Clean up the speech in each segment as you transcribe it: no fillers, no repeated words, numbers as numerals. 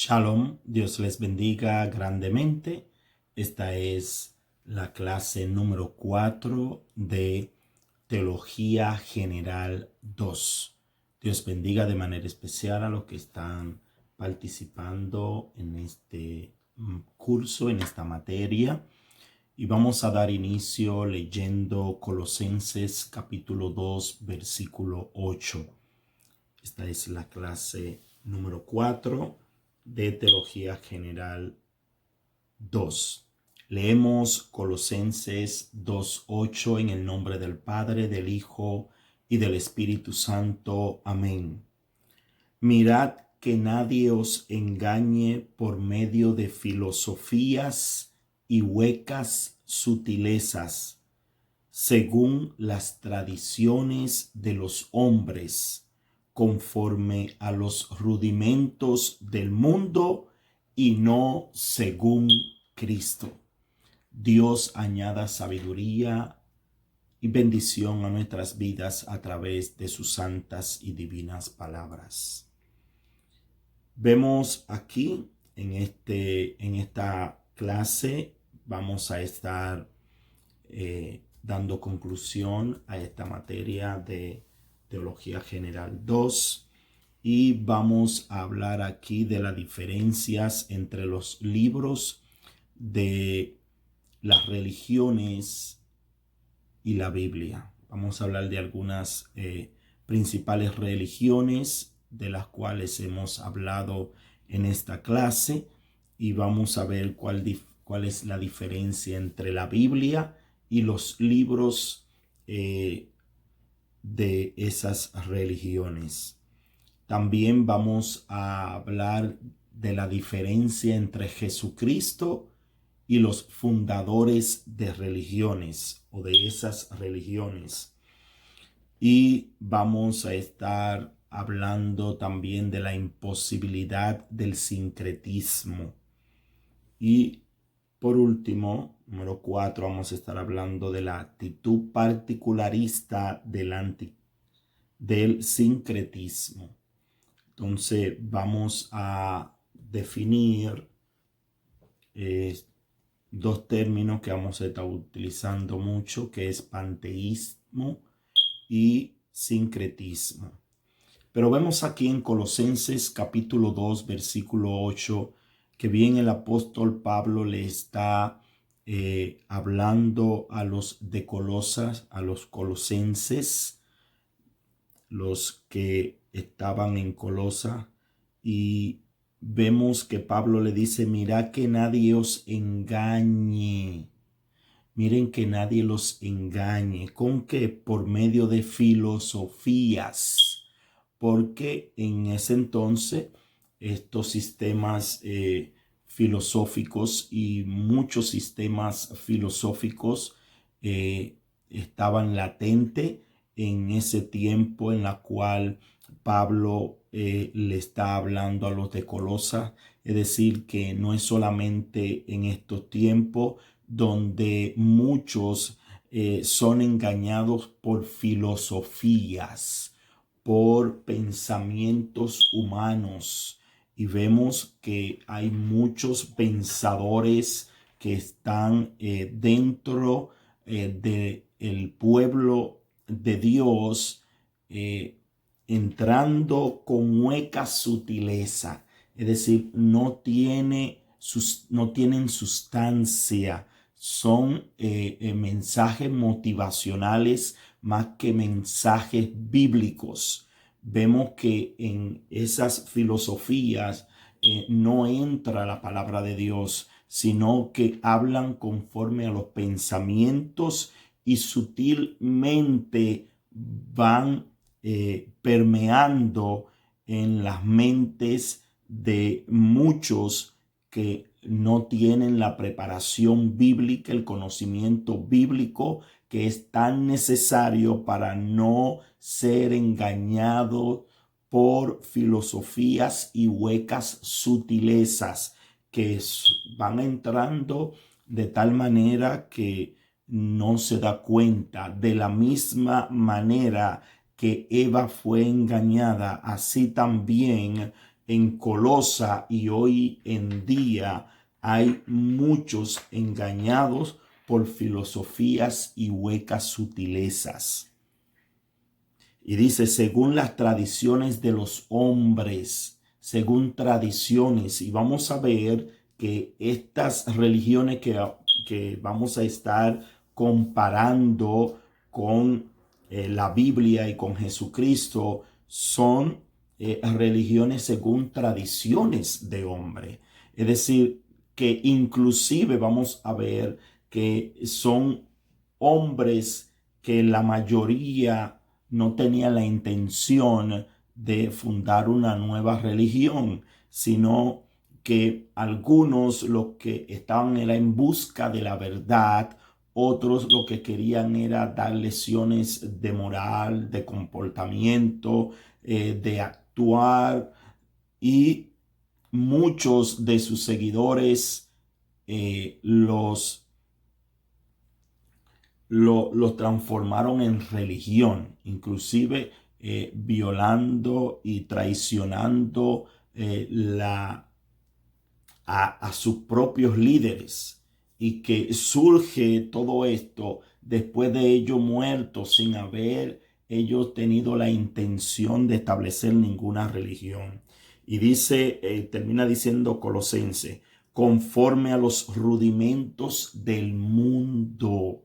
Shalom, Dios les bendiga grandemente. Esta es la clase número 4 de Teología General 2. Dios bendiga de manera especial a los que están participando en este curso, en esta materia. Y vamos a dar inicio leyendo Colosenses capítulo 2, versículo 8. Esta es la clase número 4 de Teología General 2. Leemos Colosenses 2:8 en el nombre del Padre, del Hijo y del Espíritu Santo. Amén. Mirad que nadie os engañe por medio de filosofías y huecas sutilezas, según las tradiciones de los hombres, conforme a los rudimentos del mundo y no según Cristo. Dios añada sabiduría y bendición a nuestras vidas a través de sus santas y divinas palabras. Vemos aquí en esta clase vamos a estar dando conclusión a esta materia de Teología General 2 y vamos a hablar aquí de las diferencias entre los libros de las religiones y la Biblia. Vamos a hablar de algunas principales religiones de las cuales hemos hablado en esta clase y vamos a ver cuál es la diferencia entre la Biblia y los libros de esas religiones. También vamos a hablar de la diferencia entre Jesucristo y los fundadores de religiones o de esas religiones. Y vamos a estar hablando también de la imposibilidad del sincretismo. Y por último, número 4, vamos a estar hablando de la actitud particularista del sincretismo. Entonces vamos a definir dos términos que vamos a estar utilizando mucho, que es panteísmo y sincretismo. Pero vemos aquí en Colosenses capítulo 2, versículo 8, que bien el apóstol Pablo le está hablando a los de Colosas, a los colosenses, los que estaban en Colosa, y vemos que Pablo le dice: mirad que nadie os engañe. Miren que nadie los engañe. ¿Con qué? Por medio de filosofías. Porque en ese entonces estos sistemas filosóficos y muchos sistemas filosóficos estaban latentes en ese tiempo en la cual Pablo le está hablando a los de Colosa. Es decir, que no es solamente en estos tiempos donde muchos son engañados por filosofías, por pensamientos humanos. Y vemos que hay muchos pensadores que están dentro del pueblo de Dios, entrando con hueca sutileza. Es decir, no tienen sustancia. Son mensajes motivacionales más que mensajes bíblicos. Vemos que en esas filosofías no entra la palabra de Dios, sino que hablan conforme a los pensamientos y sutilmente van permeando en las mentes de muchos que no tienen la preparación bíblica, el conocimiento bíblico que es tan necesario para no ser engañado por filosofías y huecas sutilezas que van entrando de tal manera que no se da cuenta. De la misma manera que Eva fue engañada, así también en Colosa y hoy en día hay muchos engañados por filosofías y huecas sutilezas. Y dice, según las tradiciones de los hombres, según tradiciones. Y vamos a ver que estas religiones que vamos a estar comparando con la Biblia y con Jesucristo son religiones según tradiciones de hombre. Es decir, que inclusive vamos a ver que son hombres que la mayoría no tenía la intención de fundar una nueva religión, sino que algunos lo que estaban era en busca de la verdad, otros lo que querían era dar lecciones de moral, de comportamiento, de actuar, y muchos de sus seguidores los transformaron en religión, inclusive violando y traicionando a sus propios líderes, y que surge todo esto después de ellos muertos sin haber ellos tenido la intención de establecer ninguna religión. Y dice, termina diciendo Colosense, conforme a los rudimentos del mundo.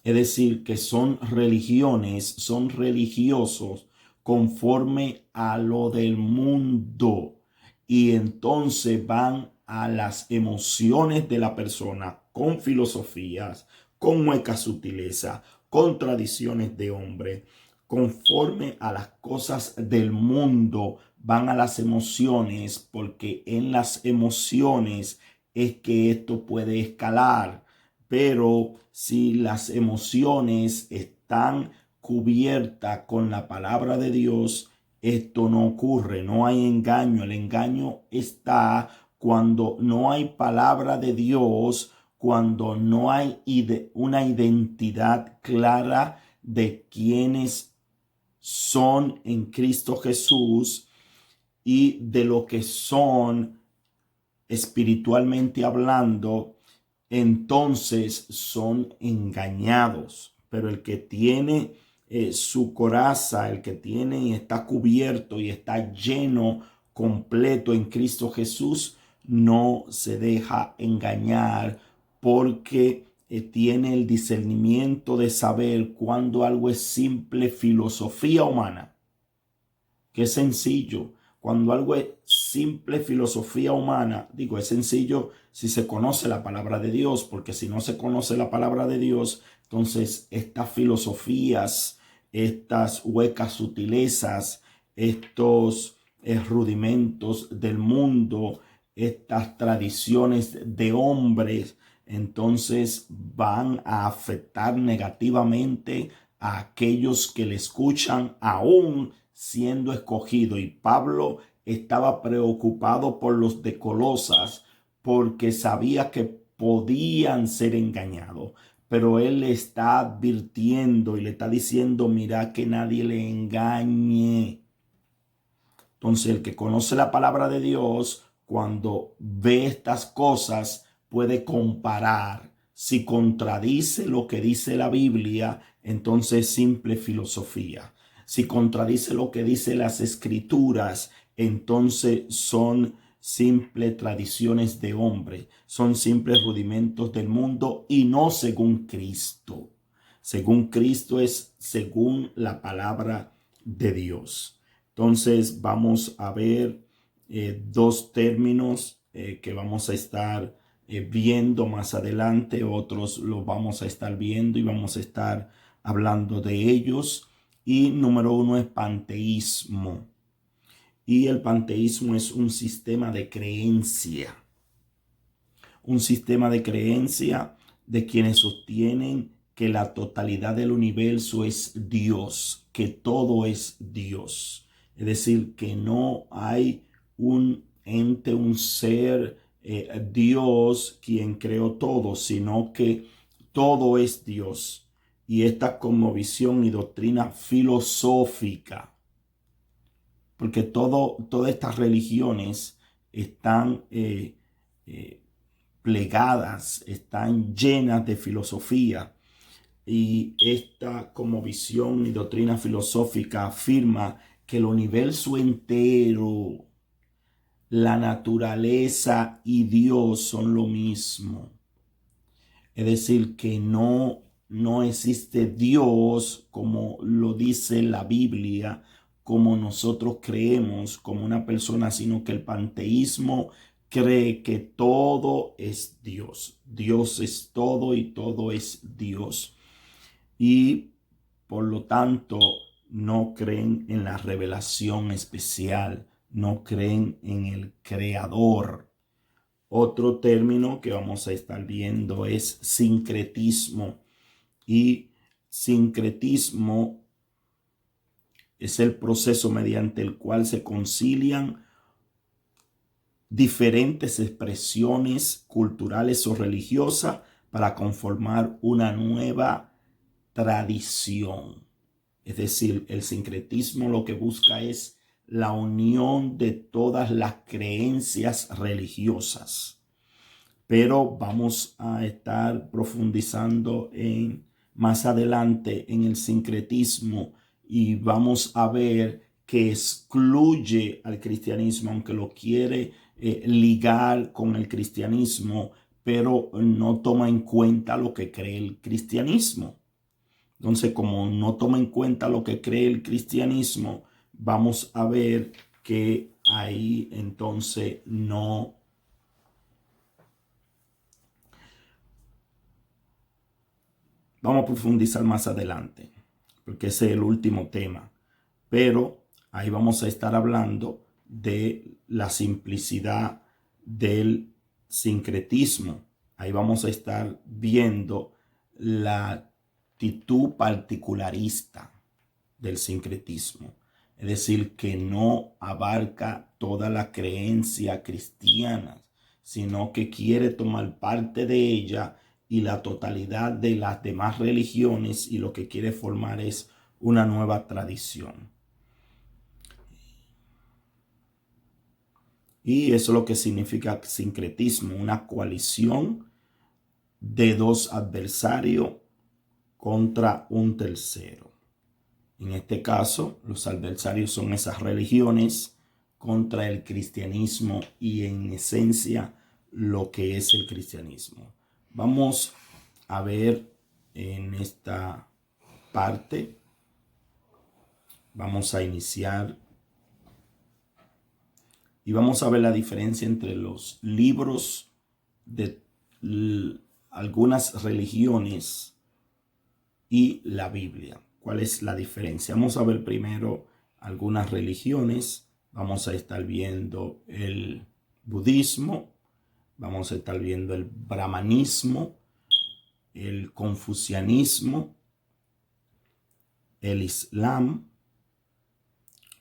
Es decir, que son religiones, son religiosos conforme a lo del mundo. Y entonces van a las emociones de la persona con filosofías, con hueca sutileza, con tradiciones de hombre. Conforme a las cosas del mundo, van a las emociones, porque en las emociones es que esto puede escalar. Pero si las emociones están cubiertas con la palabra de Dios, esto no ocurre, no hay engaño. El engaño está cuando no hay palabra de Dios, cuando no hay una identidad clara de quiénes son en Cristo Jesús y de lo que son espiritualmente hablando. Entonces son engañados. Pero el que tiene su coraza, el que tiene y está cubierto y está lleno completo en Cristo Jesús, no se deja engañar, porque tiene el discernimiento de saber cuando algo es simple filosofía humana, que es sencillo. Cuando algo es simple filosofía humana, digo, es sencillo si se conoce la palabra de Dios, porque si no se conoce la palabra de Dios, entonces estas filosofías, estas huecas sutilezas, estos rudimentos del mundo, estas tradiciones de hombres, entonces van a afectar negativamente a aquellos que le escuchan, aún siendo escogido. Y Pablo estaba preocupado por los de Colosas, porque sabía que podían ser engañados. Pero él le está advirtiendo y le está diciendo, mira que nadie le engañe. Entonces el que conoce la palabra de Dios, cuando ve estas cosas, puede comparar. Si contradice lo que dice la Biblia, entonces es simple filosofía. Si contradice lo que dice las Escrituras, entonces son simples tradiciones de hombre, son simples rudimentos del mundo y no según Cristo. Según Cristo es según la palabra de Dios. Entonces vamos a ver dos términos que vamos a estar viendo más adelante. Otros los vamos a estar viendo y vamos a estar hablando de ellos. Y número uno es panteísmo. Y el panteísmo es un sistema de creencia. Un sistema de creencia de quienes sostienen que la totalidad del universo es Dios, que todo es Dios. Es decir, que no hay un ente, un ser, Dios quien creó todo, sino que todo es Dios. Y esta cosmovisión y doctrina filosófica porque todas estas religiones están plegadas, están llenas de filosofía. Y esta, como visión y doctrina filosófica, afirma que el universo entero, la naturaleza y Dios son lo mismo. Es decir, que no existe Dios como lo dice la Biblia, como nosotros creemos, como una persona, sino que el panteísmo cree que todo es Dios. Dios es todo y todo es Dios. Y por lo tanto no creen en la revelación especial, no creen en el Creador. Otro término que vamos a estar viendo es sincretismo. Y sincretismo es el proceso mediante el cual se concilian diferentes expresiones culturales o religiosas para conformar una nueva tradición. Es decir, el sincretismo lo que busca es la unión de todas las creencias religiosas. Pero vamos a estar profundizando más adelante en el sincretismo y vamos a ver que excluye al cristianismo, aunque lo quiere ligar con el cristianismo, pero no toma en cuenta lo que cree el cristianismo. Entonces, como no toma en cuenta lo que cree el cristianismo, vamos a ver que ahí entonces no vamos a profundizar más adelante, porque ese es el último tema. Pero ahí vamos a estar hablando de la simplicidad del sincretismo. Ahí vamos a estar viendo la actitud particularista del sincretismo. Es decir, que no abarca toda la creencia cristiana, sino que quiere tomar parte de ella y la totalidad de las demás religiones, y lo que quiere formar es una nueva tradición. Y eso es lo que significa sincretismo, una coalición de dos adversarios contra un tercero. En este caso, los adversarios son esas religiones contra el cristianismo y en esencia lo que es el cristianismo. Vamos a ver en esta parte, vamos a iniciar y vamos a ver la diferencia entre los libros de algunas religiones y la Biblia. ¿Cuál es la diferencia? Vamos a ver primero algunas religiones. Vamos a estar viendo el budismo, vamos a estar viendo el brahmanismo, el confucianismo, el islam,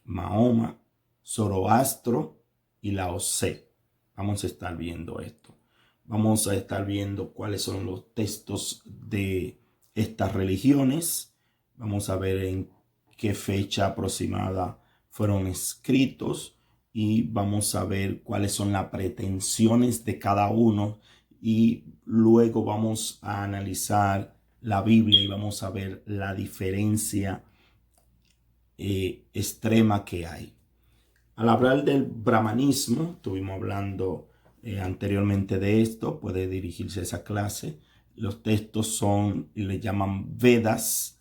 Mahoma, Zoroastro y Lao Tse. Vamos a estar viendo esto. Vamos a estar viendo cuáles son los textos de estas religiones. Vamos a ver en qué fecha aproximada fueron escritos y vamos a ver cuáles son las pretensiones de cada uno, y luego vamos a analizar la Biblia y vamos a ver la diferencia extrema que hay. Al hablar del brahmanismo, estuvimos hablando anteriormente de esto, puede dirigirse a esa clase. Los textos son, le llaman Vedas,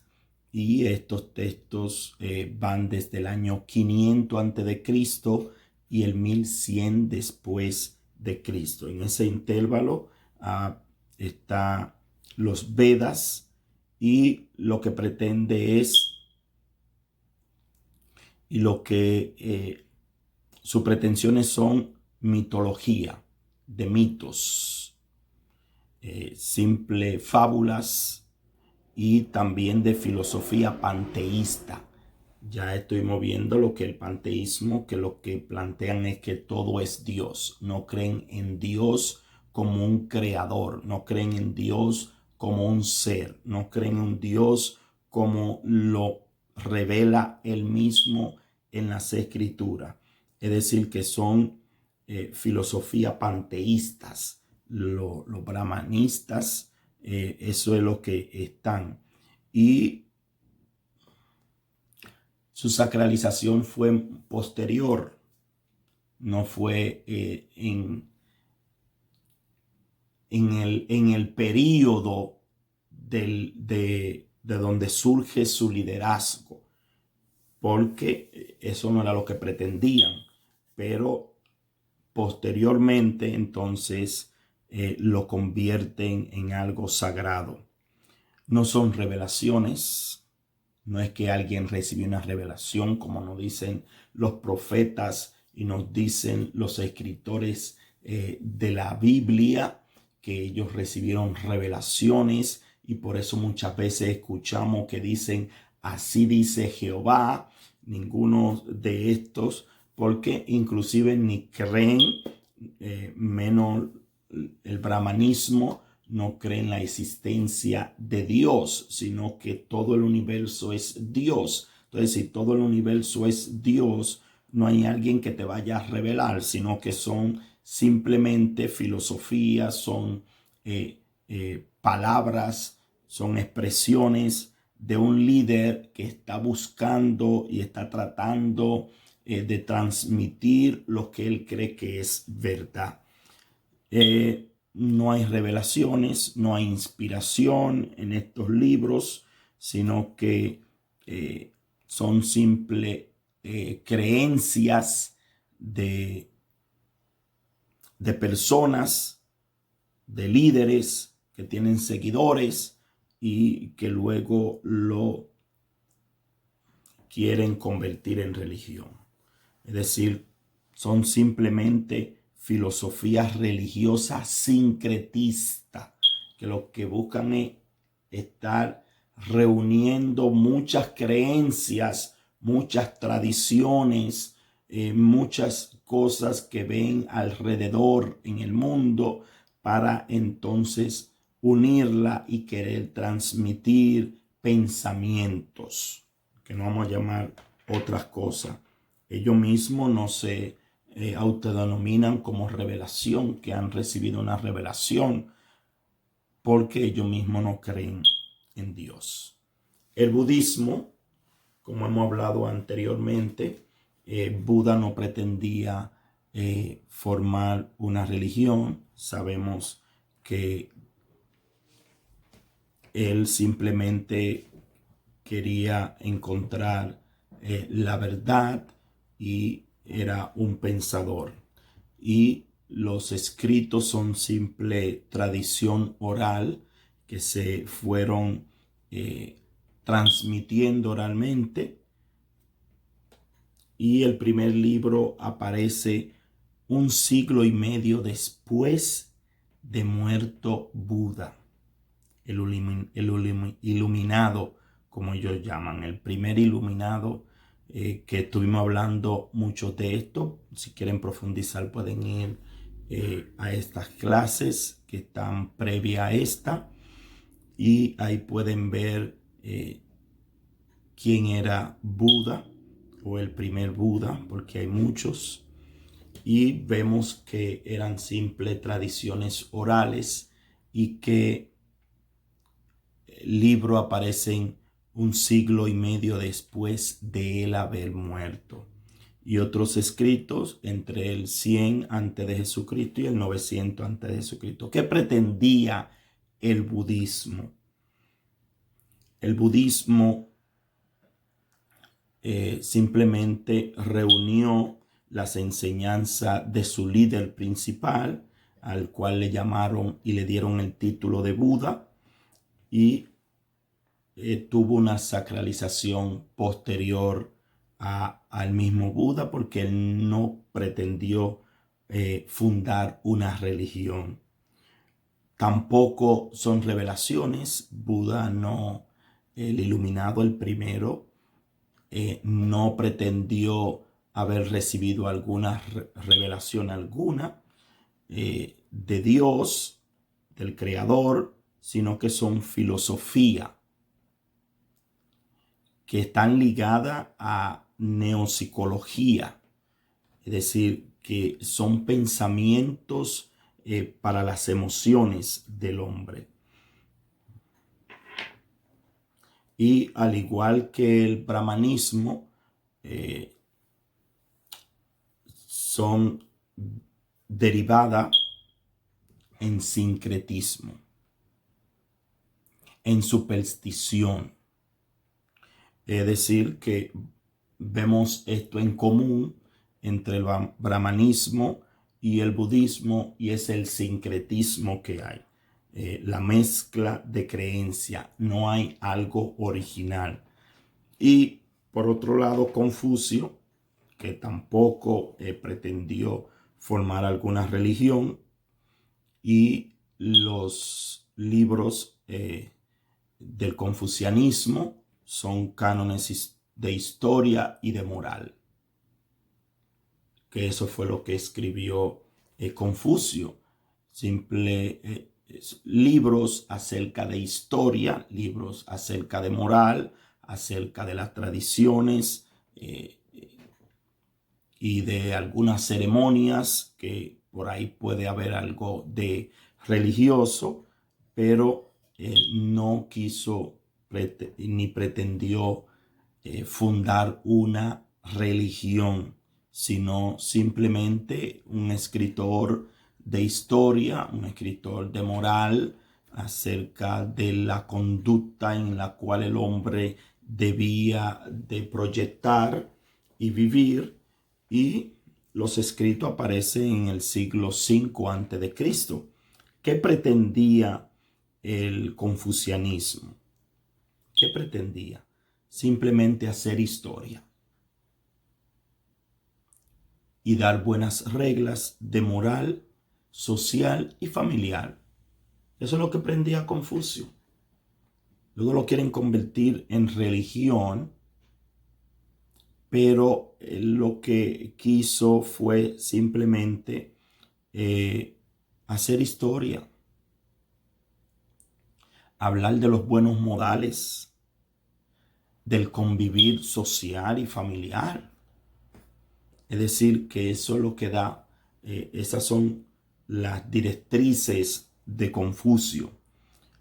y estos textos van desde el año 500 antes de Cristo y el 1100 después de Cristo. En ese intervalo está los Vedas, y lo que pretende es, y lo que sus pretensiones son mitología, de mitos, simple fábulas, y también de filosofía panteísta. Ya estuvimos viendo lo que el panteísmo, que lo que plantean es que todo es Dios. No creen en Dios como un creador, no creen en Dios como un ser, no creen en Dios como lo revela él mismo en las escrituras. Es decir, que son filosofías panteístas. Los brahmanistas, eso es lo que están. Y su sacralización fue posterior, no fue en el período de donde surge su liderazgo, porque eso no era lo que pretendían, pero posteriormente entonces lo convierten en algo sagrado. No son revelaciones, no es que alguien recibió una revelación como nos dicen los profetas y nos dicen los escritores de la Biblia, que ellos recibieron revelaciones y por eso muchas veces escuchamos que dicen así dice Jehová. Ninguno de estos, porque inclusive ni creen, menos el brahmanismo, no cree en la existencia de Dios, sino que todo el universo es Dios. Entonces, si todo el universo es Dios, no hay alguien que te vaya a revelar, sino que son simplemente filosofías, son palabras, son expresiones de un líder que está buscando y está tratando de transmitir lo que él cree que es verdad. No hay revelaciones, no hay inspiración en estos libros, sino que son simples creencias de personas, de líderes que tienen seguidores y que luego lo quieren convertir en religión. Es decir, son simplemente filosofías religiosas sincretistas, que lo que buscan es estar reuniendo muchas creencias, muchas tradiciones, muchas cosas que ven alrededor en el mundo para entonces unirla y querer transmitir pensamientos, que no vamos a llamar otras cosas. Ellos mismos no se autodenominan como revelación, que han recibido una revelación, porque ellos mismos no creen en Dios. El budismo, como hemos hablado anteriormente, Buda no pretendía formar una religión. Sabemos que él simplemente quería encontrar la verdad y era un pensador. Y los escritos son simple tradición oral que se fueron transmitiendo oralmente. Y el primer libro aparece 1 siglo y medio después de muerto Buda, el iluminado, como ellos llaman, el primer iluminado, que estuvimos hablando mucho de esto. Si quieren profundizar pueden ir a estas clases que están previa a esta, y ahí pueden ver quién era Buda o el primer Buda, porque hay muchos, y vemos que eran simples tradiciones orales y que el libro aparece 1 siglo y medio después de él haber muerto, y otros escritos entre el 100 antes de Jesucristo y el 900 antes de Jesucristo. ¿Qué pretendía el budismo? El budismo simplemente reunió las enseñanzas de su líder principal, al cual le llamaron y le dieron el título de Buda, y tuvo una sacralización posterior al mismo Buda, porque él no pretendió fundar una religión. Tampoco son revelaciones. Buda no, el iluminado, el primero, no pretendió haber recibido alguna revelación alguna de Dios, del Creador, sino que son filosofía que están ligadas a neopsicología, es decir, que son pensamientos para las emociones del hombre. Y al igual que el brahmanismo, son derivadas en sincretismo, en superstición. Es decir, que vemos esto en común entre el brahmanismo y el budismo, y es el sincretismo que hay. La mezcla de creencia, no hay algo original. Y por otro lado, Confucio, que tampoco pretendió formar alguna religión, y los libros del confucianismo son cánones de historia y de moral, que eso fue lo que escribió Confucio. Libros acerca de historia, libros acerca de moral, acerca de las tradiciones y de algunas ceremonias, que por ahí puede haber algo de religioso, pero no quiso ni pretendió fundar una religión, sino simplemente un escritor de historia, un escritor de moral, acerca de la conducta en la cual el hombre debía de proyectar y vivir. Y los escritos aparecen en el siglo V a.C. ¿Qué pretendía el confucianismo? ¿Qué pretendía? Simplemente hacer historia y dar buenas reglas de moral, social y familiar. Eso es lo que pretendía Confucio. Luego lo quieren convertir en religión, pero lo que quiso fue simplemente hacer historia, hablar de los buenos modales, del convivir social y familiar. Es decir, que eso es lo que da, esas son las directrices de Confucio.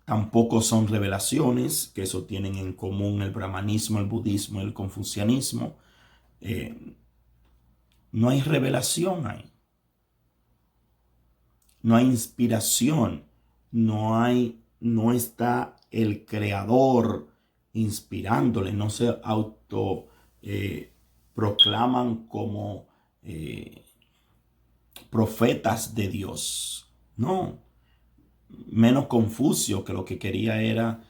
Tampoco son revelaciones, que eso tienen en común el brahmanismo, el budismo y el confucianismo. No hay revelación ahí. No hay inspiración. No está el creador inspirándole. No se proclaman como profetas de Dios. No. Menos Confucio, que lo que quería era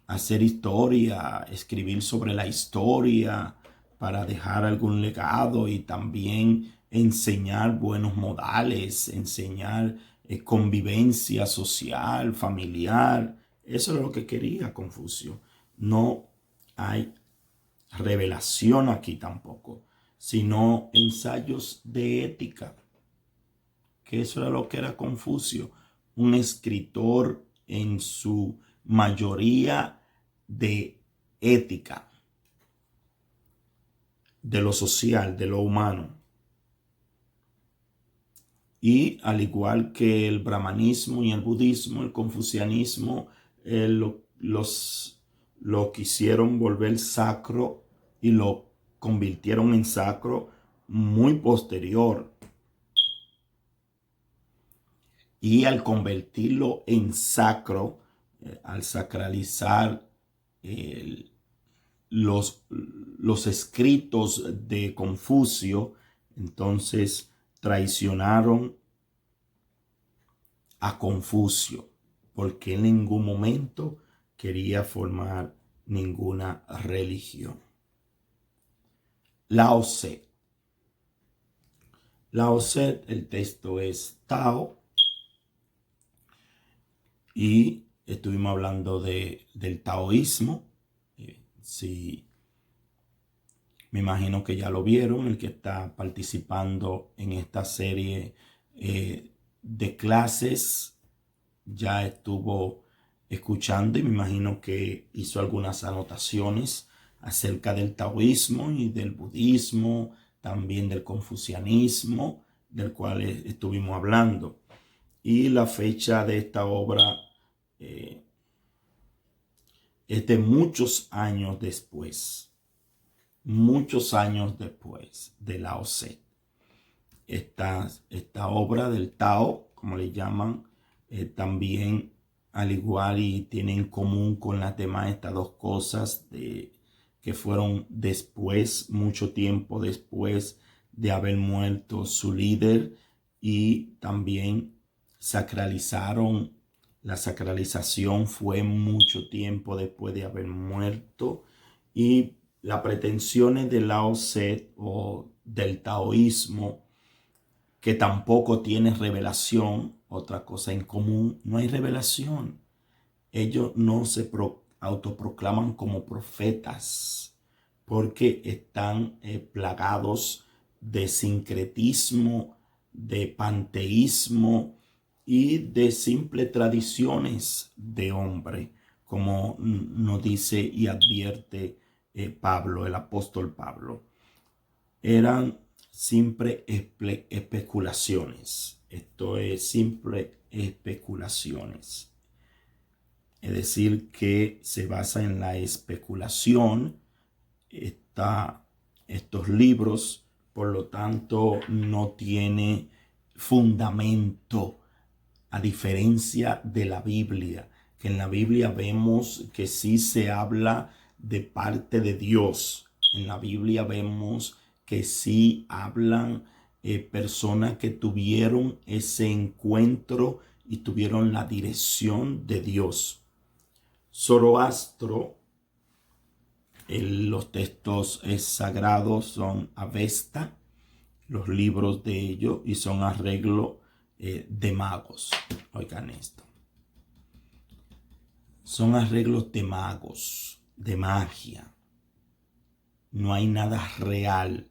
hacer historia, escribir sobre la historia para dejar algún legado, y también enseñar buenos modales, enseñar convivencia social, familiar. Eso es lo que quería Confucio. No hay revelación aquí tampoco, sino ensayos de ética, que eso era lo que era Confucio, un escritor en su mayoría de ética, de lo social, de lo humano. Y al igual que el brahmanismo y el budismo, el confucianismo lo quisieron volver sacro y lo convirtieron en sacro muy posterior. Y al convertirlo en sacro, al sacralizar los escritos de Confucio, entonces traicionaron a Confucio, porque en ningún momento quería formar ninguna religión. Lao Tse. Lao Tse, el texto es Tao, y estuvimos hablando del taoísmo. Sí, me imagino que ya lo vieron, el que está participando en esta serie de clases ya estuvo escuchando, y me imagino que hizo algunas anotaciones acerca del taoísmo y del budismo, también del confucianismo, del cual estuvimos hablando. Y la fecha de esta obra es de muchos años después de Lao Tse. Esta obra del Tao, como le llaman, también al igual y tiene en común con las demás estas dos cosas que fueron después, mucho tiempo después de haber muerto su líder, y también sacralizaron. La sacralización fue mucho tiempo después de haber muerto, y las pretensiones de Lao Tse o del taoísmo, que tampoco tiene revelación, otra cosa en común, no hay revelación. Ellos no se autoproclaman como profetas porque están plagados de sincretismo, de panteísmo y de simples tradiciones de hombre, como nos dice y advierte Pablo, el apóstol Pablo. Eran simples especulaciones. Esto es simple especulaciones. Es decir, que se basa en la especulación estos libros, por lo tanto no tiene fundamento, a diferencia de la Biblia, que en la Biblia vemos que sí se habla de parte de Dios. En la Biblia vemos que sí hablan personas que tuvieron ese encuentro y tuvieron la dirección de Dios. Zoroastro, los textos sagrados son Avesta, los libros de ellos, y son arreglos de magos. Oigan esto. Son arreglos de magos, de magia. No hay nada real,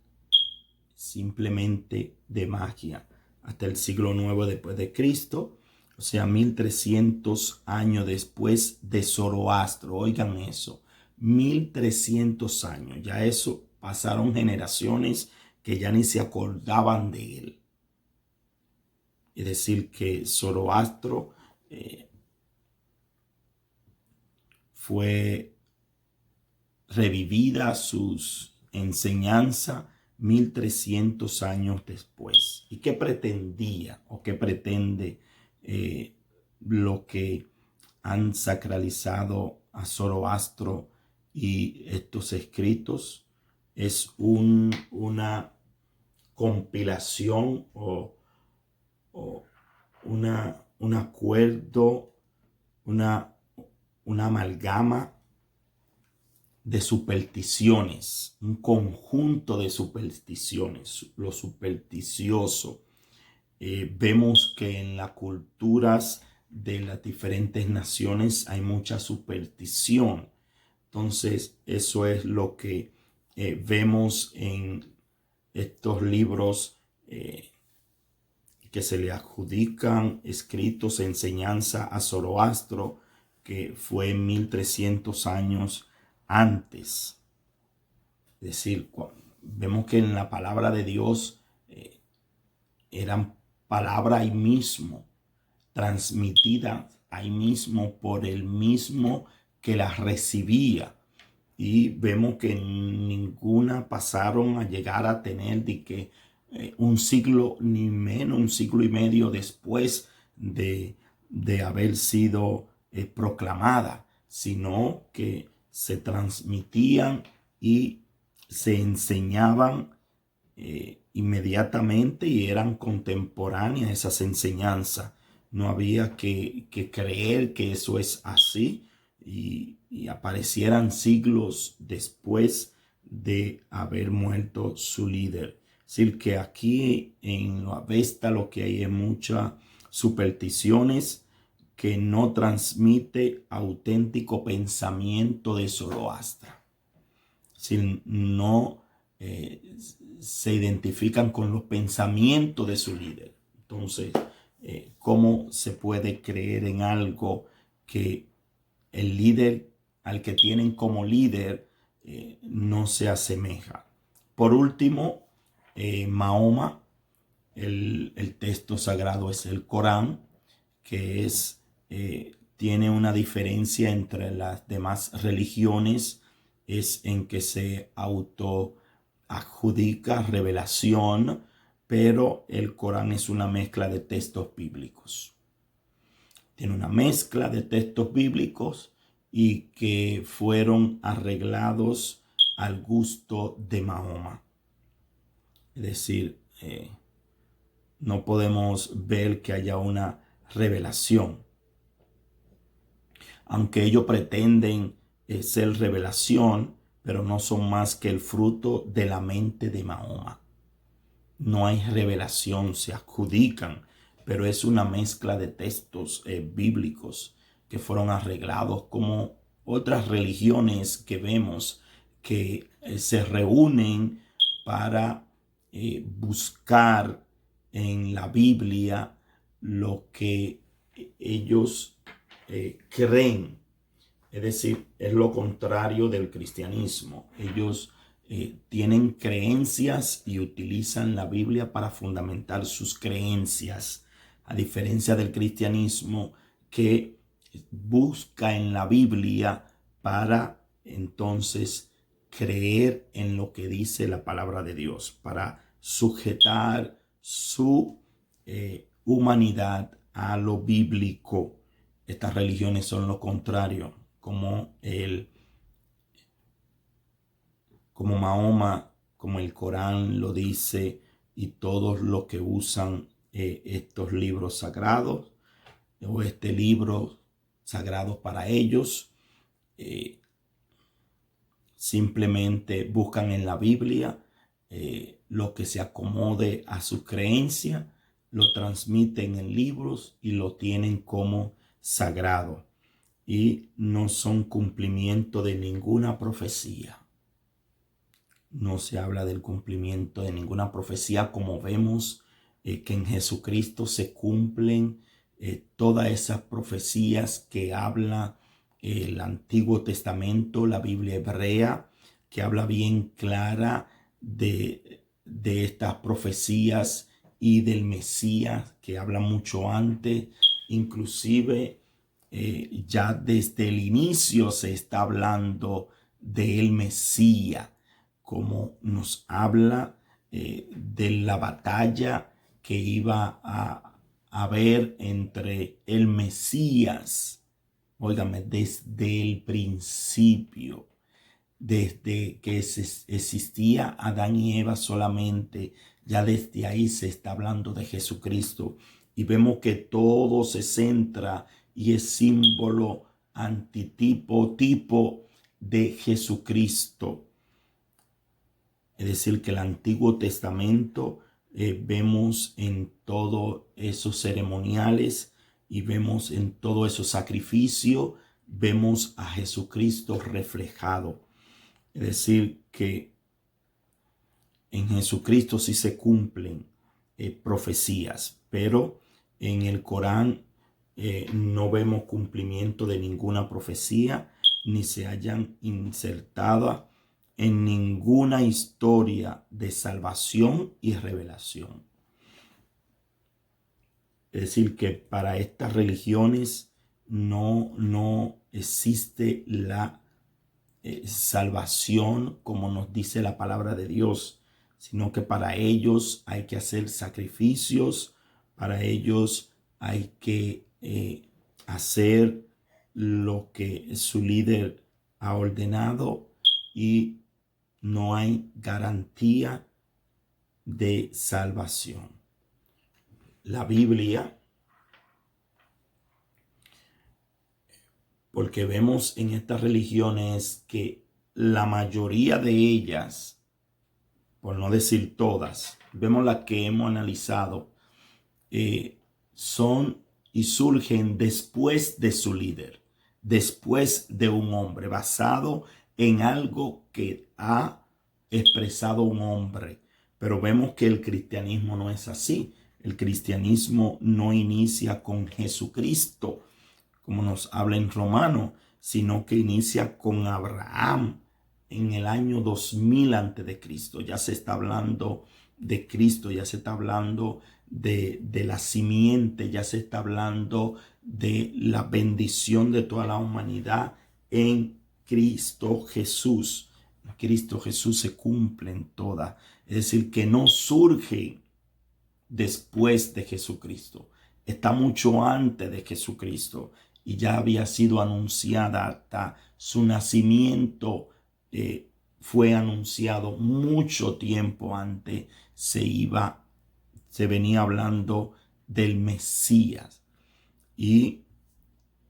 simplemente de magia. Hasta el siglo IX después de Cristo, o sea, 1300 años después de Zoroastro. Oigan eso, 1300 años. Ya eso pasaron generaciones que ya ni se acordaban de él. Es decir, que Zoroastro fue revivida sus enseñanzas 1300 años después. ¿Y qué pretendía o qué pretende lo que han sacralizado a Zoroastro y estos escritos? Es una compilación o un acuerdo, una amalgama de supersticiones, un conjunto de supersticiones, lo supersticioso. Vemos que en las culturas de las diferentes naciones hay mucha superstición. Entonces, eso es lo que vemos en estos libros que se le adjudican escritos, enseñanza a Zoroastro, que fue 1300 años antes. Es decir, vemos que en la palabra de Dios eran palabras ahí mismo, transmitidas ahí mismo por el mismo que las recibía. Y vemos que ninguna pasaron a llegar a tener de que un siglo, ni menos un siglo y medio después de haber sido proclamada, sino que se transmitían y se enseñaban inmediatamente y eran contemporáneas esas enseñanzas. No había que creer que eso es así y aparecieran siglos después de haber muerto su líder. Es decir, que aquí en la Avesta lo que hay es muchas supersticiones que no transmite auténtico pensamiento de Zoroastra. Es decir, no se identifican con los pensamientos de su líder. Entonces, ¿cómo se puede creer en algo que el líder al que tienen como líder no se asemeja. Por último, Mahoma, el texto sagrado es el Corán, que tiene una diferencia entre las demás religiones, es en que se autoadjudica revelación, pero el Corán es una mezcla de textos bíblicos. Tiene una mezcla de textos bíblicos y que fueron arreglados al gusto de Mahoma. Es decir, no podemos ver que haya una revelación. Aunque ellos pretenden ser revelación, pero no son más que el fruto de la mente de Mahoma. No hay revelación, se adjudican, pero es una mezcla de textos bíblicos que fueron arreglados, como otras religiones que vemos que se reúnen para buscar en la Biblia lo que ellos creen. Es decir, es lo contrario del cristianismo. Ellos tienen creencias y utilizan la Biblia para fundamentar sus creencias, a diferencia del cristianismo, que busca en la Biblia para entonces creer en lo que dice la palabra de Dios, para sujetar su humanidad a lo bíblico. Estas religiones son lo contrario, como Mahoma, como el Corán lo dice, y todos los que usan estos libros sagrados o este libro sagrado para ellos, simplemente buscan en la Biblia lo que se acomode a su creencia, lo transmiten en libros y lo tienen como sagrado, y no son cumplimiento de ninguna profecía. No se habla del cumplimiento de ninguna profecía, como vemos que en Jesucristo se cumplen todas esas profecías que habla el Antiguo Testamento, la Biblia hebrea, que habla bien clara de estas profecías y del Mesías, que habla mucho antes. Inclusive ya desde el inicio se está hablando del Mesías, como nos habla de la batalla que iba a haber entre el Mesías, óigame, desde el principio, desde que existía Adán y Eva solamente, ya desde ahí se está hablando de Jesucristo, y vemos que todo se centra y es símbolo, antitipo, tipo de Jesucristo. Es decir, que el Antiguo Testamento vemos en todos esos ceremoniales y vemos en todo esos sacrificios, vemos a Jesucristo reflejado. Es decir, que en Jesucristo sí se cumplen profecías, pero en el Corán no vemos cumplimiento de ninguna profecía, ni se hayan insertado en ninguna historia de salvación y revelación. Es decir, que para estas religiones no existe la salvación como nos dice la palabra de Dios, sino que para ellos hay que hacer sacrificios, para ellos hay que hacer lo que su líder ha ordenado, y no hay garantía de salvación. La Biblia, porque vemos en estas religiones que la mayoría de ellas, por no decir todas, vemos las que hemos analizado, son y surgen después de su líder, después de un hombre, basado en algo que ha expresado un hombre. Pero vemos que el cristianismo no es así. El cristianismo no inicia con Jesucristo, como nos habla en Romano, sino que inicia con Abraham, en el año 2000 antes de Cristo. Ya se está hablando de Cristo, ya se está hablando de la simiente, ya se está hablando de la bendición de toda la humanidad en Cristo Jesús. En Cristo Jesús se cumplen todas. Es decir, que no surge después de Jesucristo. Está mucho antes de Jesucristo y ya había sido anunciada hasta su nacimiento. Fue anunciado mucho tiempo antes. Se venía hablando del Mesías y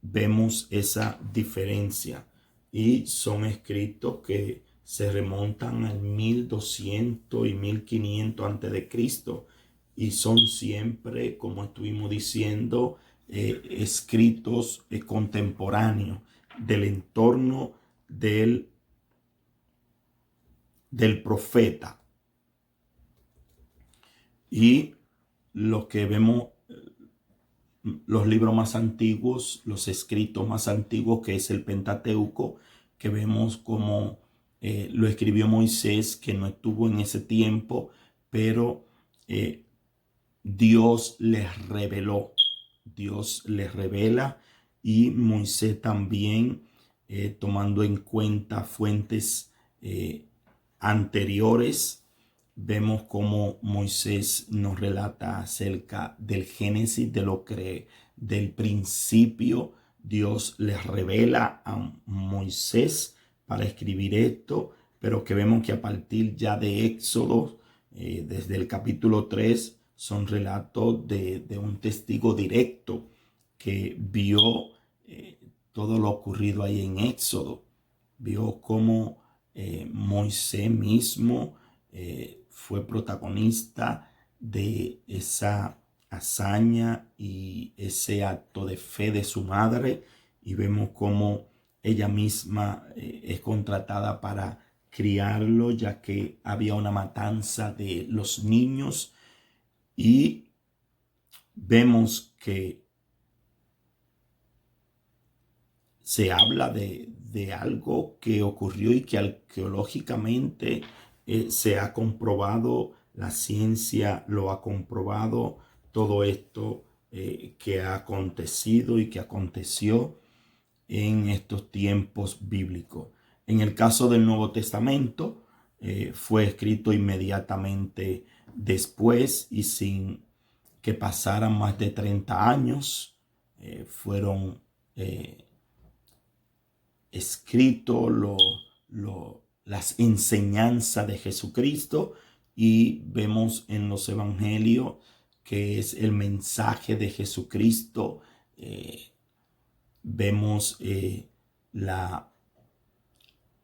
vemos esa diferencia, y son escritos que se remontan al 1200 y 1500 antes de Cristo, y son siempre, como estuvimos diciendo, escritos contemporáneos del entorno del profeta. Y lo que vemos, los libros más antiguos, los escritos más antiguos, que es el Pentateuco, que vemos como lo escribió Moisés, que no estuvo en ese tiempo, pero Dios les reveló. Dios les revela, y Moisés también, tomando en cuenta fuentes anteriores, vemos cómo Moisés nos relata acerca del Génesis, del principio. Dios les revela a Moisés para escribir esto, pero que vemos que a partir ya de Éxodo, desde el capítulo 3, son relatos de un testigo directo que vio todo lo ocurrido ahí en Éxodo. Vio cómo Moisés mismo fue protagonista de esa hazaña y ese acto de fe de su madre, y vemos cómo ella misma es contratada para criarlo, ya que había una matanza de los niños, y vemos que se habla de algo que ocurrió y que arqueológicamente se ha comprobado, la ciencia lo ha comprobado, todo esto que ha acontecido y que aconteció en estos tiempos bíblicos. En el caso del Nuevo Testamento, fue escrito inmediatamente después y sin que pasaran más de 30 años. Fueron escrito las enseñanzas de Jesucristo, y vemos en los evangelios que es el mensaje de Jesucristo. Vemos el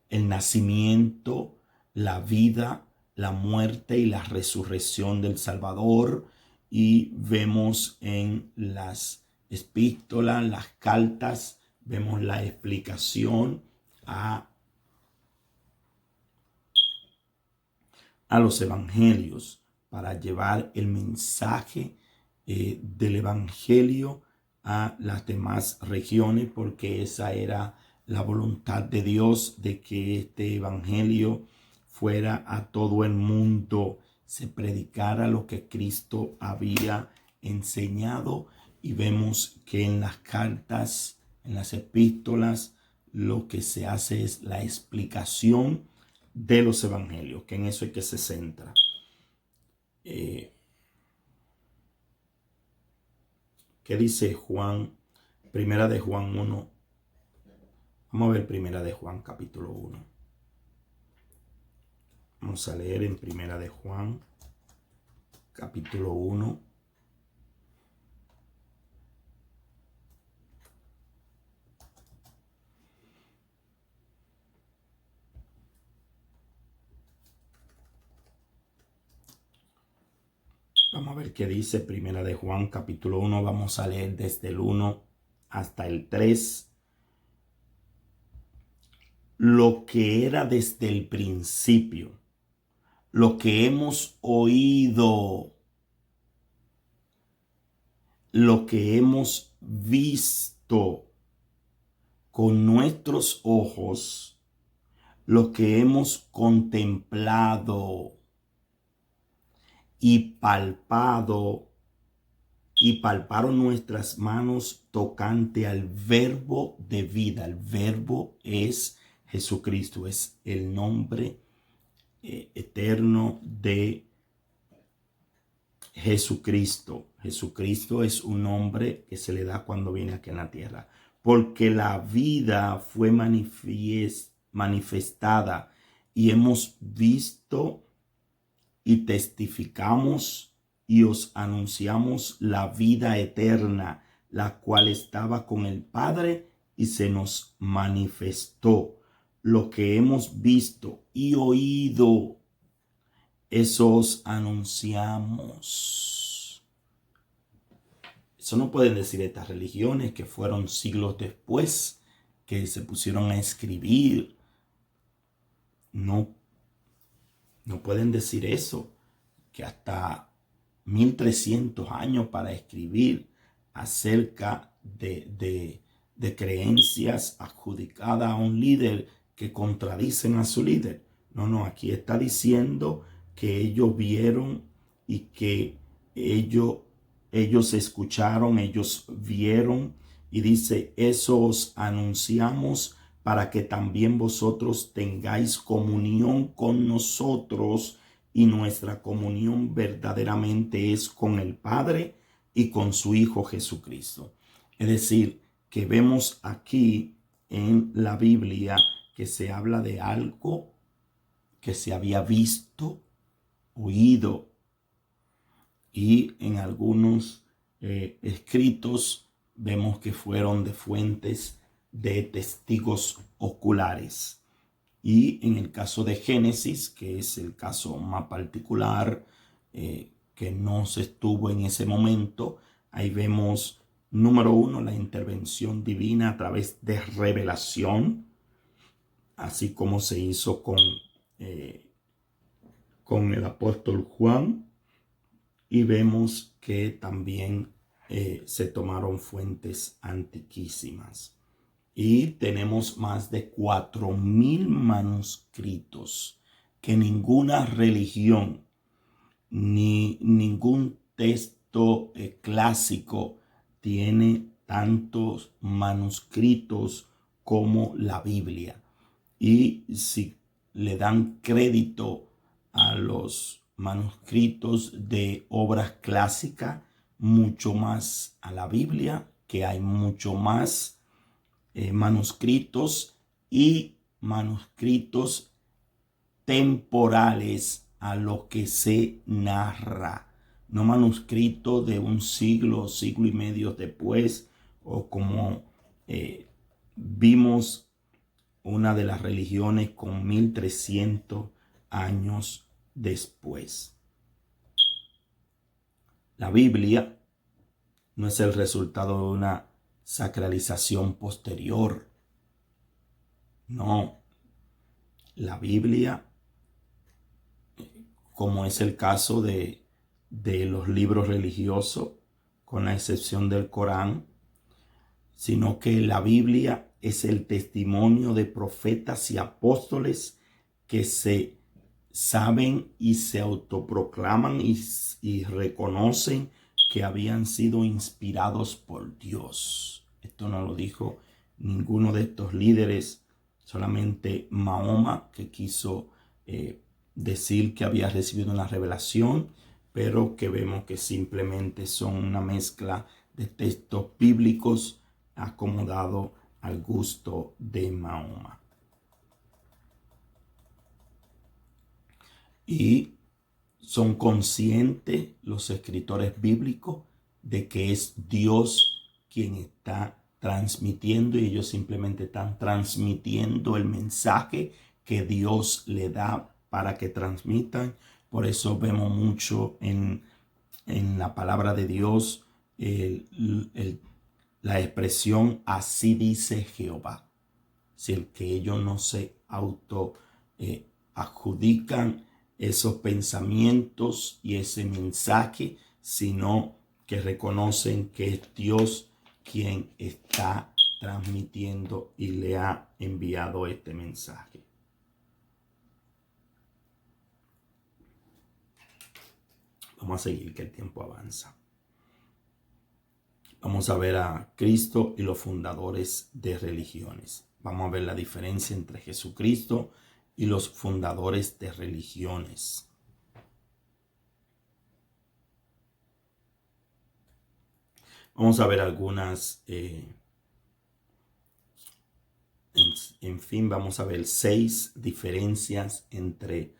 nacimiento, la vida, la muerte y la resurrección del Salvador, y vemos en las epístolas, las cartas, vemos la explicación a los evangelios para llevar el mensaje del evangelio a las demás regiones, porque esa era la voluntad de Dios, de que este evangelio fuera a todo el mundo, se predicara lo que Cristo había enseñado. Y vemos que en las cartas, en las epístolas, lo que se hace es la explicación de los evangelios, que en eso es que se centra. ¿Qué dice Juan? Primera de Juan 1. Vamos a ver Primera de Juan capítulo 1. Vamos a leer en Primera de Juan capítulo 1. Vamos a ver qué dice Primera de Juan capítulo 1. Vamos a leer desde el 1 hasta el 3. Lo que era desde el principio, lo que hemos oído, lo que hemos visto con nuestros ojos, lo que hemos contemplado y palparon nuestras manos tocante al verbo de vida. El verbo es Jesucristo, es el nombre eterno de Jesucristo. Jesucristo es un nombre que se le da cuando viene aquí en la tierra, porque la vida fue manifestada y hemos visto y testificamos y os anunciamos la vida eterna, la cual estaba con el Padre y se nos manifestó. Lo que hemos visto y oído, eso os anunciamos. Eso no pueden decir estas religiones que fueron siglos después, que se pusieron a escribir. No pueden decir eso, que hasta 1300 años para escribir acerca de creencias adjudicadas a un líder que contradicen a su líder. No, aquí está diciendo que ellos vieron y que ellos escucharon, ellos vieron, y dice, eso os anunciamos para que también vosotros tengáis comunión con nosotros, y nuestra comunión verdaderamente es con el Padre y con su Hijo Jesucristo. Es decir, que vemos aquí en la Biblia que se habla de algo que se había visto, oído, y en algunos escritos vemos que fueron de fuentes de testigos oculares. Y en el caso de Génesis, que es el caso más particular, que no se estuvo en ese momento, ahí vemos, número 1, la intervención divina a través de revelación, así como se hizo con el apóstol Juan. Y vemos que también se tomaron fuentes antiquísimas. Y tenemos más de 4000 manuscritos que ninguna religión ni ningún texto clásico tiene tantos manuscritos como la Biblia. Y si le dan crédito a los manuscritos de obras clásicas, mucho más a la Biblia, que hay mucho más manuscritos y manuscritos temporales a lo que se narra, no manuscritos de un siglo, siglo y medio después, o como vimos una de las religiones con 1300 años después. La Biblia no es el resultado de una sacralización posterior. No, la Biblia, como es el caso de los libros religiosos, con la excepción del Corán, sino que la Biblia es el testimonio de profetas y apóstoles que se saben y se autoproclaman y reconocen que habían sido inspirados por Dios. Esto no lo dijo ninguno de estos líderes, solamente Mahoma, que quiso decir que había recibido una revelación, pero que vemos que simplemente son una mezcla de textos bíblicos acomodados al gusto de Mahoma. Y son conscientes los escritores bíblicos de que es Dios quien está transmitiendo, y ellos simplemente están transmitiendo el mensaje que Dios le da para que transmitan. Por eso vemos mucho en la palabra de Dios la expresión así dice Jehová. Si el que ellos no se adjudican esos pensamientos y ese mensaje, sino que reconocen que es Dios quien está transmitiendo y le ha enviado este mensaje. Vamos a seguir que el tiempo avanza. Vamos a ver a Cristo y los fundadores de religiones. Vamos a ver la diferencia entre Jesucristo y los fundadores de religiones. Vamos a ver algunas, en fin, vamos a ver 6 diferencias entre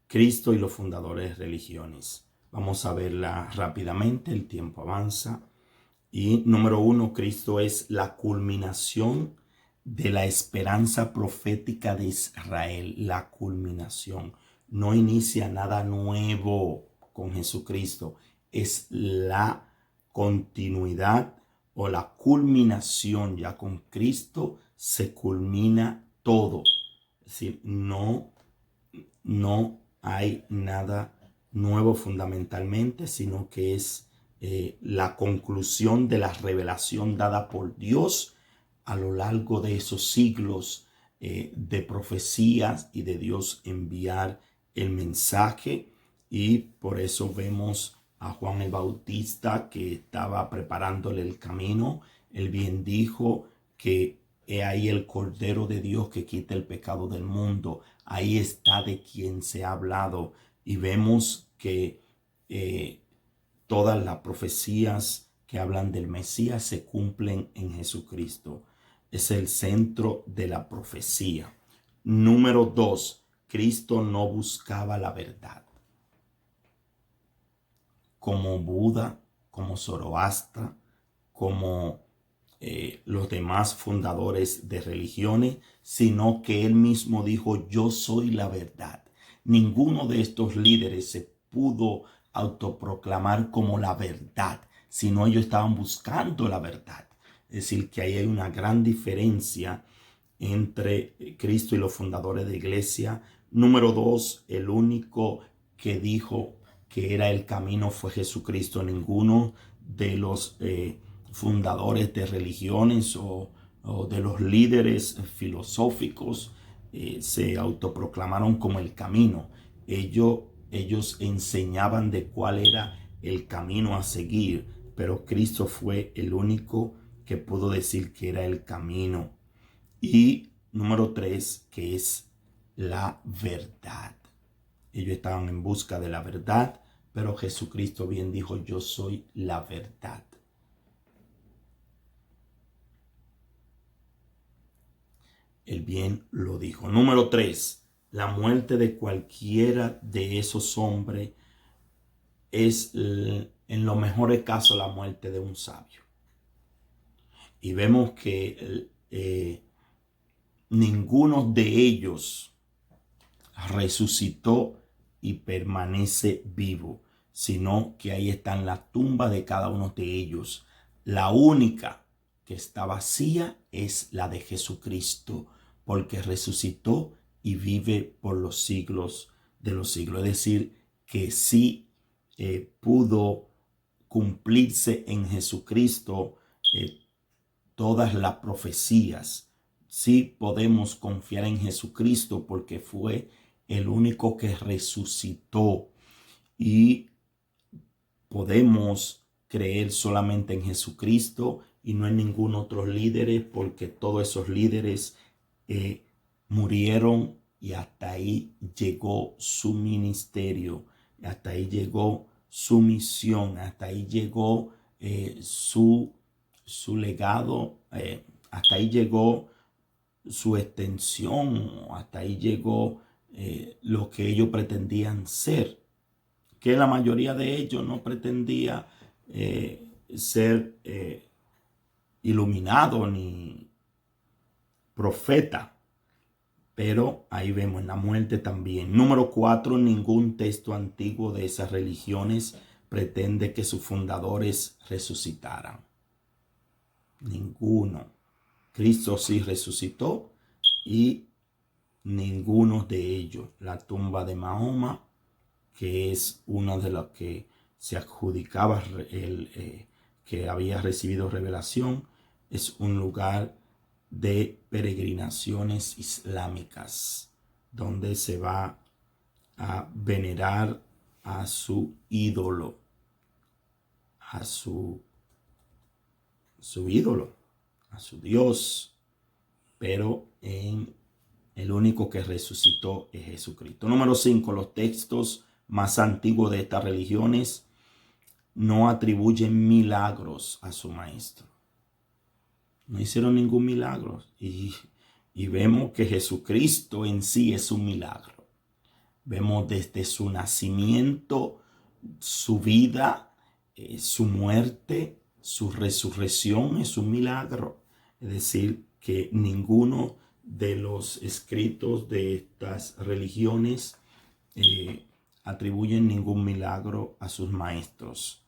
Cristo y los fundadores de religiones. Vamos a verla rápidamente, el tiempo avanza. Y número 1, Cristo es la culminación de la esperanza profética de Israel. La culminación. No inicia nada nuevo con Jesucristo. Es la continuidad o la culminación. Ya con Cristo se culmina todo. Es decir, no hay nada nuevo fundamentalmente, sino que es la conclusión de la revelación dada por Dios a lo largo de esos siglos de profecías y de Dios enviar el mensaje. Y por eso vemos a Juan el Bautista que estaba preparándole el camino. Él bien dijo que he ahí el Cordero de Dios que quita el pecado del mundo. Ahí está de quien se ha hablado. Y vemos que todas las profecías que hablan del Mesías se cumplen en Jesucristo. Es el centro de la profecía. Número 2, Cristo no buscaba la verdad. Como Buda, como Zoroastra, como los demás fundadores de religiones, sino que él mismo dijo: yo soy la verdad. Ninguno de estos líderes se pudo autoproclamar como la verdad, sino ellos estaban buscando la verdad. Es decir, que ahí hay una gran diferencia entre Cristo y los fundadores de iglesia. Número 2, el único que dijo que era el camino fue Jesucristo. Ninguno de los fundadores de religiones o de los líderes filosóficos se autoproclamaron como el camino. Ellos enseñaban de cuál era el camino a seguir, pero Cristo fue el único que pudo decir que era el camino. Y número 3, que es la verdad. Ellos estaban en busca de la verdad, pero Jesucristo bien dijo: yo soy la verdad. Él bien lo dijo. Número 3, la muerte de cualquiera de esos hombres es, en los mejores casos, la muerte de un sabio. Y vemos que ninguno de ellos resucitó y permanece vivo, sino que ahí está en la tumba de cada uno de ellos. La única que está vacía es la de Jesucristo, porque resucitó y vive por los siglos de los siglos. Es decir, que sí pudo cumplirse en Jesucristo todas las profecías. Sí podemos confiar en Jesucristo porque fue el único que resucitó, y podemos creer solamente en Jesucristo y no en ningún otro líder, porque todos esos líderes murieron y hasta ahí llegó su ministerio, hasta ahí llegó su misión, hasta ahí llegó su legado, hasta ahí llegó su extensión, hasta ahí llegó lo que ellos pretendían ser, que la mayoría de ellos no pretendía ser iluminado ni profeta. Pero ahí vemos en la muerte también. Número 4, ningún texto antiguo de esas religiones pretende que sus fundadores resucitaran. Ninguno. Cristo sí resucitó y ninguno de ellos. La tumba de Mahoma, que es uno de los que se adjudicaba que había recibido revelación, es un lugar de peregrinaciones islámicas donde se va a venerar a su ídolo, a su ídolo, a su Dios, pero en el único que resucitó es Jesucristo. Número 5. Los textos más antiguos de estas religiones no atribuyen milagros a su maestro. No hicieron ningún milagro. Y vemos que Jesucristo en sí es un milagro. Vemos desde su nacimiento, su vida, su muerte, su resurrección es un milagro. Es decir, que ninguno de los escritos de estas religiones atribuyen ningún milagro a sus maestros.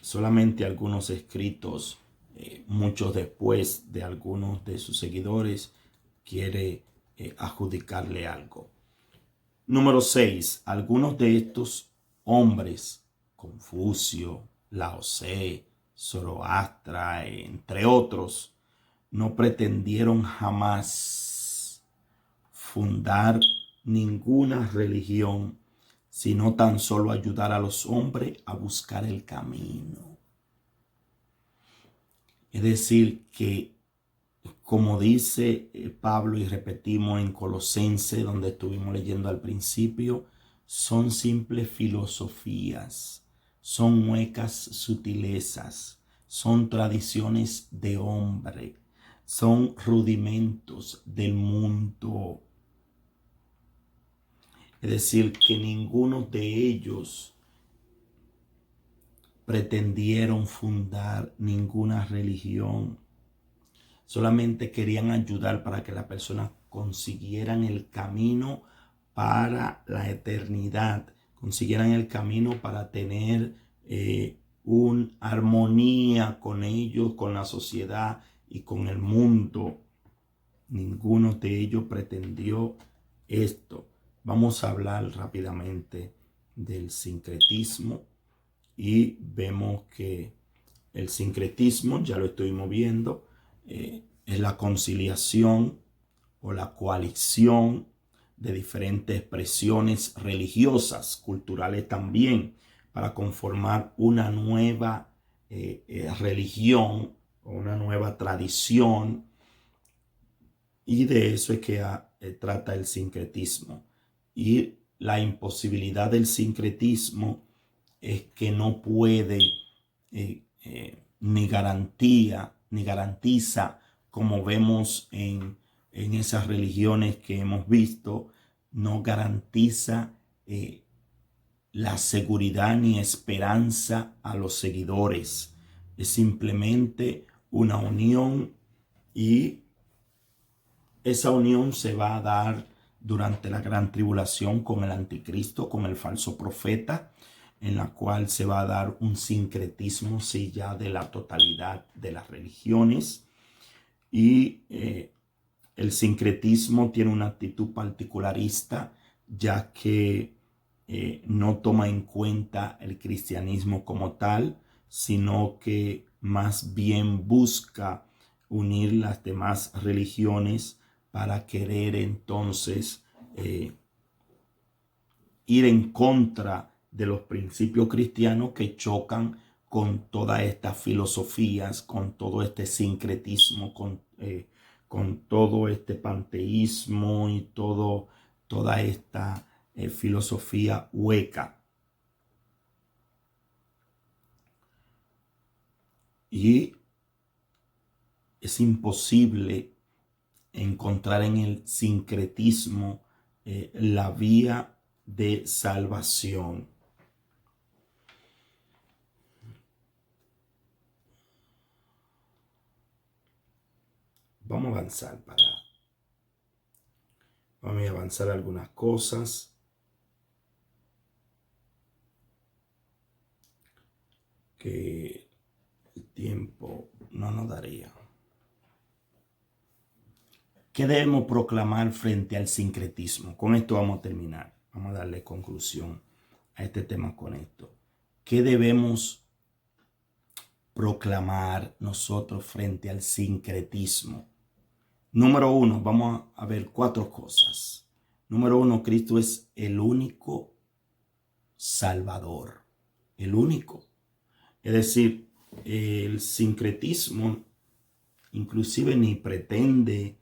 Solamente algunos escritos, muchos después de algunos de sus seguidores, quiere adjudicarle algo. Número 6. Algunos de estos hombres, Confucio, Lao Tse, Zoroastra, entre otros, no pretendieron jamás fundar ninguna religión, sino tan solo ayudar a los hombres a buscar el camino. Es decir, que como dice Pablo y repetimos en Colosenses, donde estuvimos leyendo al principio, son simples filosofías, son huecas sutilezas, son tradiciones de hombre, son rudimentos del mundo. Es decir, que ninguno de ellos pretendieron fundar ninguna religión. Solamente querían ayudar para que las personas consiguieran el camino para la eternidad, consiguieran el camino para tener una armonía con ellos, con la sociedad y con el mundo. Ninguno de ellos pretendió esto. Vamos a hablar rápidamente del sincretismo y vemos que el sincretismo, ya lo estuvimos viendo, es la conciliación o la coalición de diferentes expresiones religiosas, culturales también, para conformar una nueva religión o una nueva tradición. Y de eso es que trata el sincretismo. Y la imposibilidad del sincretismo es que no puede ni garantiza, como vemos en esas religiones que hemos visto, no garantiza la seguridad ni esperanza a los seguidores. Es simplemente una unión y esa unión se va a dar durante la gran tribulación con el anticristo, con el falso profeta, en la cual se va a dar un sincretismo, sí, ya de la totalidad de las religiones. Y el sincretismo tiene una actitud particularista, ya que no toma en cuenta el cristianismo como tal, sino que más bien busca unir las demás religiones para querer entonces ir en contra de los principios cristianos que chocan con todas estas filosofías, con todo este sincretismo, con todo este panteísmo y toda esta filosofía hueca. Y es imposible encontrar en el sincretismo la vía de salvación. Vamos a avanzar algunas cosas. Que el tiempo no nos daría. ¿Qué debemos proclamar frente al sincretismo? Con esto vamos a terminar. Vamos a darle conclusión a este tema con esto. ¿Qué debemos proclamar nosotros frente al sincretismo? Número 1, vamos a ver 4 cosas. Número uno, Cristo es el único Salvador. El único. Es decir, el sincretismo inclusive ni pretende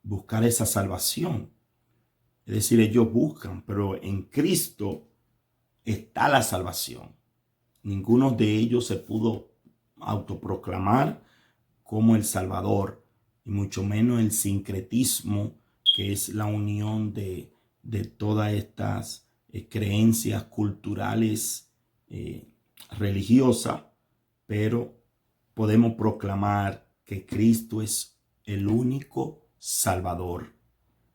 buscar esa salvación. Es decir, ellos buscan, pero en Cristo está la salvación. Ninguno de ellos se pudo autoproclamar como el Salvador, y mucho menos el sincretismo, que es la unión de todas estas creencias culturales religiosas, pero podemos proclamar que Cristo es el único Salvador.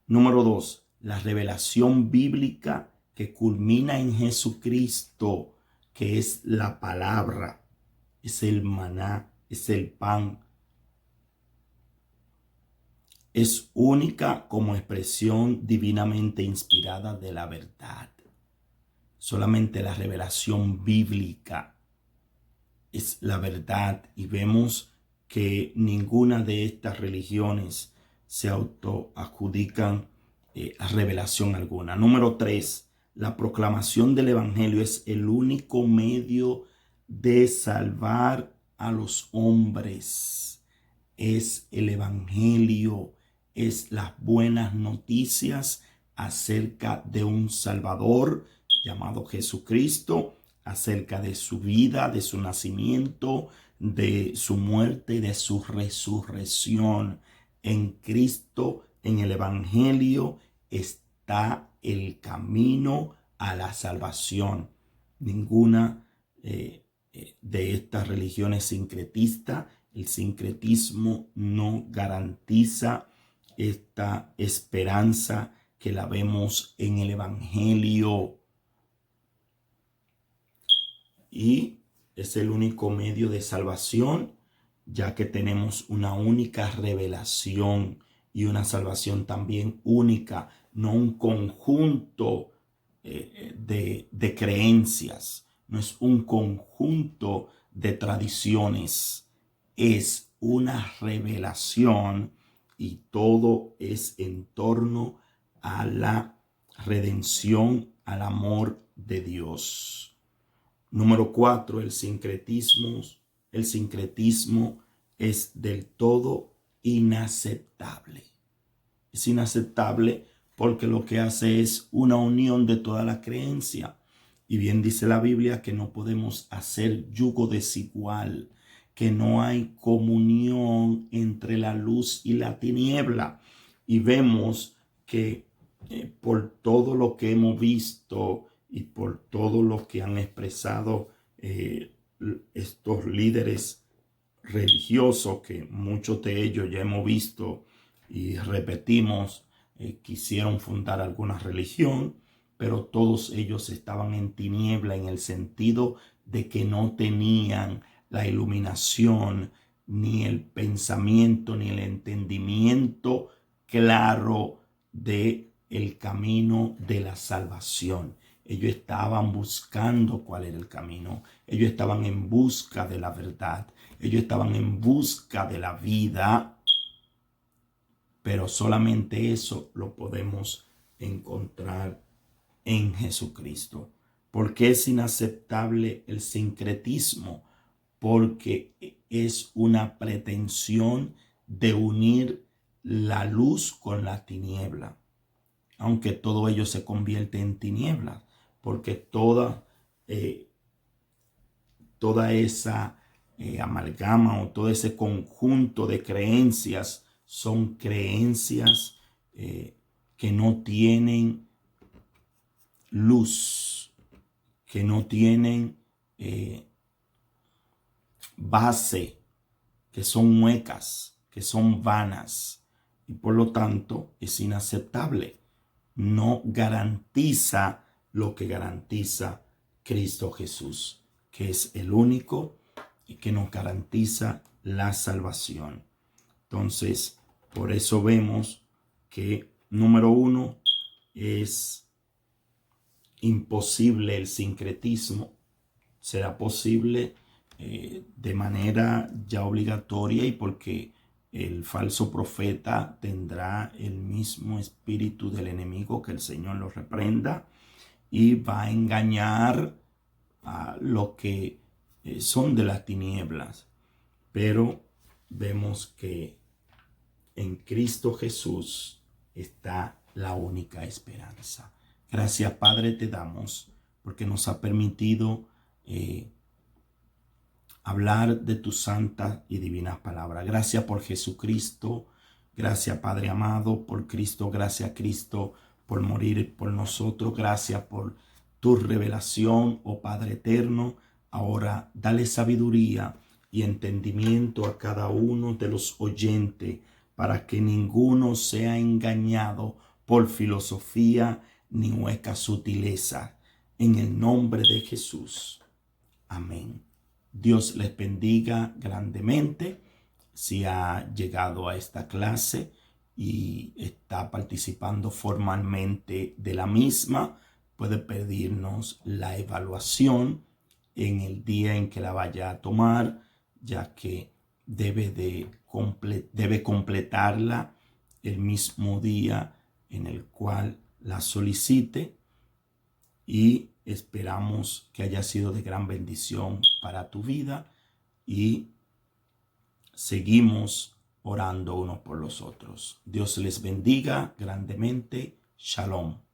Número 2, la revelación bíblica que culmina en Jesucristo, que es la palabra, es el maná, es el pan. Es única como expresión divinamente inspirada de la verdad. Solamente la revelación bíblica es la verdad, y vemos que ninguna de estas religiones se autoadjudican a revelación alguna. Número 3, la proclamación del evangelio es el único medio de salvar a los hombres. Es el evangelio, es las buenas noticias acerca de un Salvador llamado Jesucristo, acerca de su vida, de su nacimiento, de su muerte y de su resurrección. En Cristo, en el evangelio, está el camino a la salvación. Ninguna de estas religiones sincretistas, el sincretismo no garantiza esta esperanza que la vemos en el evangelio, y es el único medio de salvación, ya que tenemos una única revelación y una salvación también única, no un conjunto de creencias, no es un conjunto de tradiciones, es una revelación, y todo es en torno a la redención, al amor de Dios. Número 4, el sincretismo. El sincretismo es del todo inaceptable. Es inaceptable porque lo que hace es una unión de toda la creencia. Y bien dice la Biblia que no podemos hacer yugo desigual, que no hay comunión entre la luz y la tiniebla. Y vemos que por todo lo que hemos visto y por todo lo que han expresado estos líderes religiosos, que muchos de ellos ya hemos visto y repetimos, quisieron fundar alguna religión, pero todos ellos estaban en tiniebla, en el sentido de que no tenían la iluminación, ni el pensamiento, ni el entendimiento claro de el camino de la salvación. Ellos estaban buscando cuál era el camino. Ellos estaban en busca de la verdad. Ellos estaban en busca de la vida. Pero solamente eso lo podemos encontrar en Jesucristo. ¿Por qué es inaceptable el sincretismo? Porque es una pretensión de unir la luz con la tiniebla, aunque todo ello se convierte en tinieblas, porque toda esa amalgama o todo ese conjunto de creencias son creencias que no tienen luz, que no tienen base, que son huecas, que son vanas, y por lo tanto es inaceptable. No garantiza lo que garantiza Cristo Jesús, que es el único y que nos garantiza la salvación. Entonces, por eso vemos que, número 1, es imposible el sincretismo. Será posible de manera ya obligatoria, y porque el falso profeta tendrá el mismo espíritu del enemigo, que el Señor lo reprenda, y va a engañar a los que son de las tinieblas. Pero vemos que en Cristo Jesús está la única esperanza. Gracias, Padre, te damos porque nos ha permitido hablar de tu santa y divina palabra. Gracias por Jesucristo. Gracias, Padre amado, por Cristo. Gracias, Cristo, por morir por nosotros. Gracias por tu revelación, oh Padre eterno. Ahora, dale sabiduría y entendimiento a cada uno de los oyentes, para que ninguno sea engañado por filosofía ni hueca sutileza. En el nombre de Jesús. Amén. Dios les bendiga grandemente. Si ha llegado a esta clase y está participando formalmente de la misma, puede pedirnos la evaluación en el día en que la vaya a tomar, ya que debe completarla el mismo día en el cual la solicite, y esperamos que haya sido de gran bendición para tu vida, y seguimos orando unos por los otros. Dios les bendiga grandemente. Shalom.